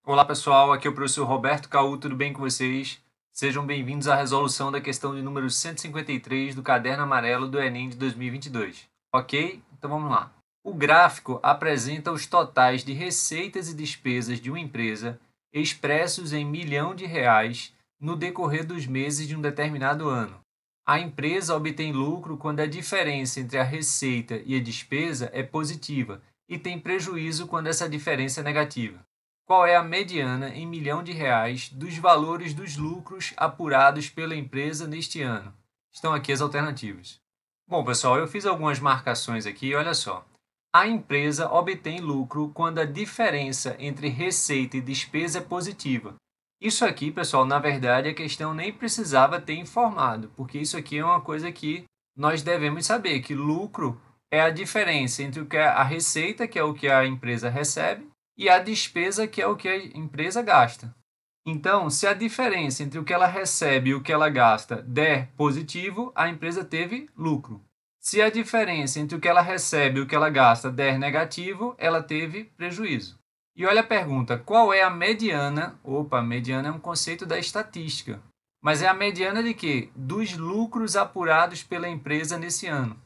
Olá pessoal, aqui é o professor Roberto Caú, tudo bem com vocês? Sejam bem-vindos à resolução da questão de número 153 do caderno amarelo do Enem de 2022. Ok? Então vamos lá. O gráfico apresenta os totais de receitas e despesas de uma empresa expressos em milhão de reais no decorrer dos meses de um determinado ano. A empresa obtém lucro quando a diferença entre a receita e a despesa é positiva e tem prejuízo quando essa diferença é negativa. Qual é a mediana em milhão de reais dos valores dos lucros apurados pela empresa neste ano? Estão aqui as alternativas. Bom, pessoal, eu fiz algumas marcações aqui, olha só. A empresa obtém lucro quando a diferença entre receita e despesa é positiva. Isso aqui, pessoal, na verdade, a questão nem precisava ter informado, porque isso aqui é uma coisa que nós devemos saber, que lucro é a diferença entre o que é a receita, que é o que a empresa recebe, e a despesa, que é o que a empresa gasta. Então, se a diferença entre o que ela recebe e o que ela gasta der positivo, a empresa teve lucro. Se a diferença entre o que ela recebe e o que ela gasta der negativo, ela teve prejuízo. E olha a pergunta, qual é a mediana? Opa, mediana é um conceito da estatística. Mas é a mediana de quê? Dos lucros apurados pela empresa nesse ano.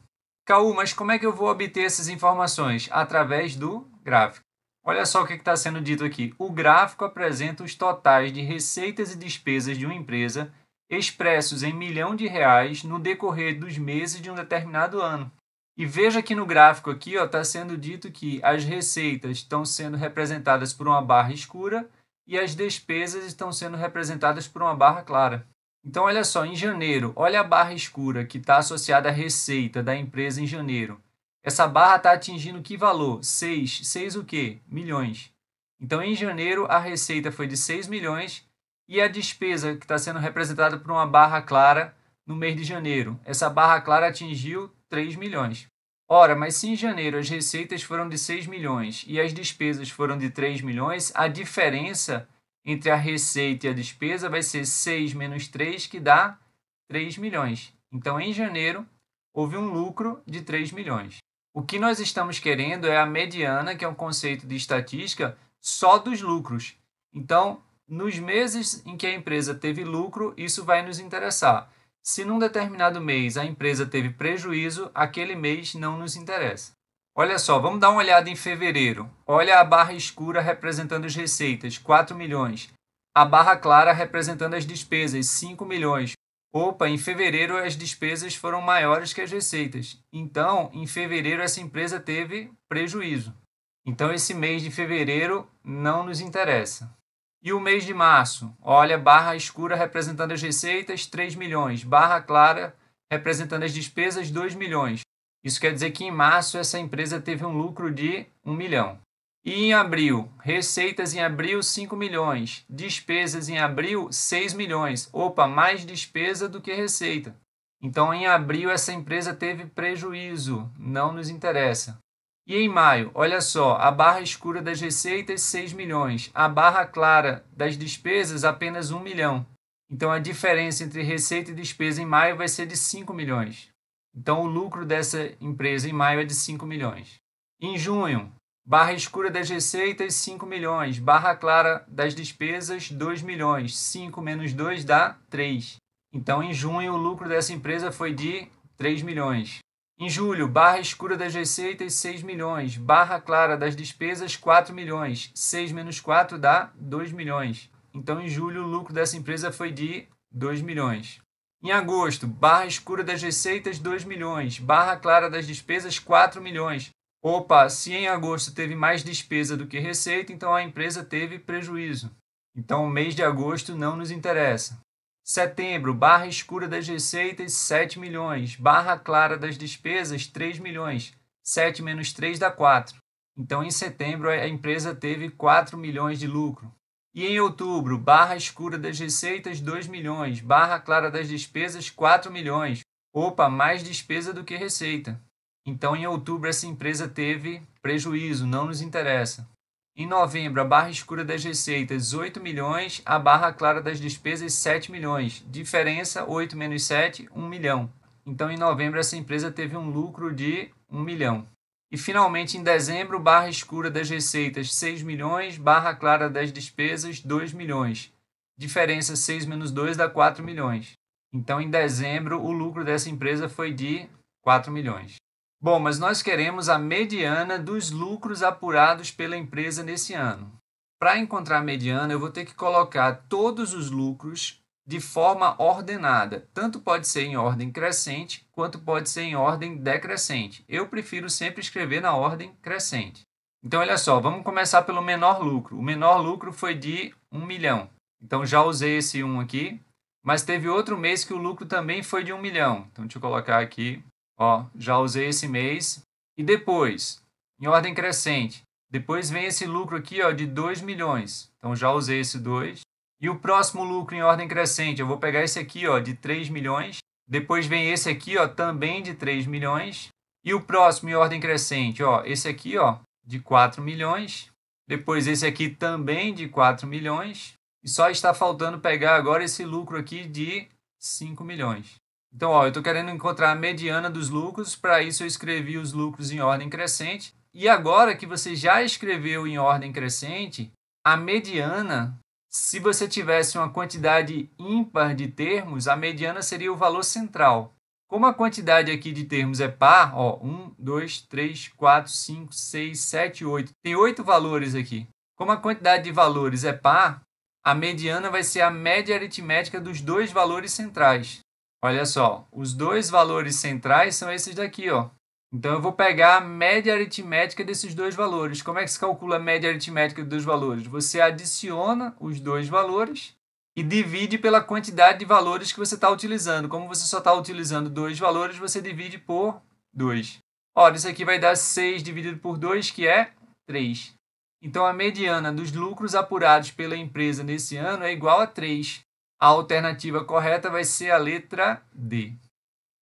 Caú, mas como é que eu vou obter essas informações? Através do gráfico. Olha só o que está sendo dito aqui. O gráfico apresenta os totais de receitas e despesas de uma empresa expressos em milhão de reais no decorrer dos meses de um determinado ano. E veja que no gráfico aqui está sendo dito que as receitas estão sendo representadas por uma barra escura e as despesas estão sendo representadas por uma barra clara. Então, olha só, em janeiro, olha a barra escura que está associada à receita da empresa em janeiro. Essa barra está atingindo que valor? 6. 6 o quê? Milhões. Então, em janeiro, a receita foi de 6 milhões e a despesa, que está sendo representada por uma barra clara no mês de janeiro. Essa barra clara atingiu 3 milhões. Ora, mas se em janeiro as receitas foram de 6 milhões e as despesas foram de 3 milhões, a diferença entre a receita e a despesa vai ser 6 menos 3, que dá 3 milhões. Então, em janeiro, houve um lucro de 3 milhões. O que nós estamos querendo é a mediana, que é um conceito de estatística, só dos lucros. Então, nos meses em que a empresa teve lucro, isso vai nos interessar. Se num determinado mês a empresa teve prejuízo, aquele mês não nos interessa. Olha só, vamos dar uma olhada em fevereiro. Olha a barra escura representando as receitas, 4 milhões. A barra clara representando as despesas, 5 milhões. Opa, em fevereiro as despesas foram maiores que as receitas. Então, em fevereiro essa empresa teve prejuízo. Então, esse mês de fevereiro não nos interessa. E o mês de março? Olha, barra escura representando as receitas, 3 milhões. Barra clara representando as despesas, 2 milhões. Isso quer dizer que em março essa empresa teve um lucro de 1 milhão. E em abril, receitas em abril, 5 milhões. Despesas em abril, 6 milhões. Opa, mais despesa do que receita. Então, em abril, essa empresa teve prejuízo. Não nos interessa. E em maio, olha só, a barra escura das receitas, 6 milhões. A barra clara das despesas, apenas 1 milhão. Então, a diferença entre receita e despesa em maio vai ser de 5 milhões. Então, o lucro dessa empresa em maio é de 5 milhões. Em junho, barra escura das receitas, 5 milhões. Barra clara das despesas, 2 milhões. 5 menos 2 dá 3. Então, em junho, o lucro dessa empresa foi de 3 milhões. Em julho, barra escura das receitas, 6 milhões. Barra clara das despesas, 4 milhões. 6 menos 4 dá 2 milhões. Então, em julho, o lucro dessa empresa foi de 2 milhões. Em agosto, barra escura das receitas, 2 milhões. Barra clara das despesas, 4 milhões. Opa, se em agosto teve mais despesa do que receita, então a empresa teve prejuízo. Então, o mês de agosto não nos interessa. Setembro, barra escura das receitas, 7 milhões. Barra clara das despesas, 3 milhões. 7 menos 3 dá 4. Então, em setembro, a empresa teve 4 milhões de lucro. E em outubro, barra escura das receitas, 2 milhões. Barra clara das despesas, 4 milhões. Opa, mais despesa do que receita. Então, em outubro, essa empresa teve prejuízo, não nos interessa. Em novembro, a barra escura das receitas, 8 milhões. A barra clara das despesas, 7 milhões. Diferença, 8 menos 7, 1 milhão. Então, em novembro, essa empresa teve um lucro de 1 milhão. E, finalmente, em dezembro, barra escura das receitas, 6 milhões, barra clara das despesas, 2 milhões. Diferença 6 menos 2 dá 4 milhões. Então, em dezembro, o lucro dessa empresa foi de 4 milhões. Bom, mas nós queremos a mediana dos lucros apurados pela empresa nesse ano. Para encontrar a mediana, eu vou ter que colocar todos os lucros de forma ordenada. Tanto pode ser em ordem crescente, quanto pode ser em ordem decrescente. Eu prefiro sempre escrever na ordem crescente. Então, olha só, vamos começar pelo menor lucro. O menor lucro foi de 1 milhão. Então, já usei esse 1 aqui. Mas teve outro mês que o lucro também foi de 1 milhão. Então, deixa eu colocar aqui. Ó, já usei esse mês. E depois, em ordem crescente, depois vem esse lucro aqui, ó, de 2 milhões. Então, já usei esse 2. E o próximo lucro em ordem crescente, eu vou pegar esse aqui, ó, de 3 milhões. Depois vem esse aqui, ó, também de 3 milhões. E o próximo em ordem crescente, ó, esse aqui, ó, de 4 milhões. Depois esse aqui também de 4 milhões. E só está faltando pegar agora esse lucro aqui de 5 milhões. Então, ó, eu estou querendo encontrar a mediana dos lucros. Para isso, eu escrevi os lucros em ordem crescente. E agora que você já escreveu em ordem crescente, a mediana, se você tivesse uma quantidade ímpar de termos, a mediana seria o valor central. Como a quantidade aqui de termos é par, ó, 1, 2, 3, 4, 5, 6, 7, 8. Tem 8 valores aqui. Como a quantidade de valores é par, a mediana vai ser a média aritmética dos dois valores centrais. Olha só, os dois valores centrais são esses daqui, ó. Então, eu vou pegar a média aritmética desses dois valores. Como é que se calcula a média aritmética dos valores? Você adiciona os dois valores e divide pela quantidade de valores que você está utilizando. Como você só está utilizando dois valores, você divide por 2. Ora, isso aqui vai dar 6 dividido por 2, que é 3. Então, a mediana dos lucros apurados pela empresa nesse ano é igual a 3. A alternativa correta vai ser a letra D.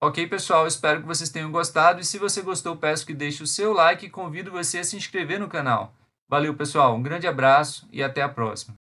Ok, pessoal? Espero que vocês tenham gostado. E se você gostou, peço que deixe o seu like e convido você a se inscrever no canal. Valeu, pessoal. Um grande abraço e até a próxima.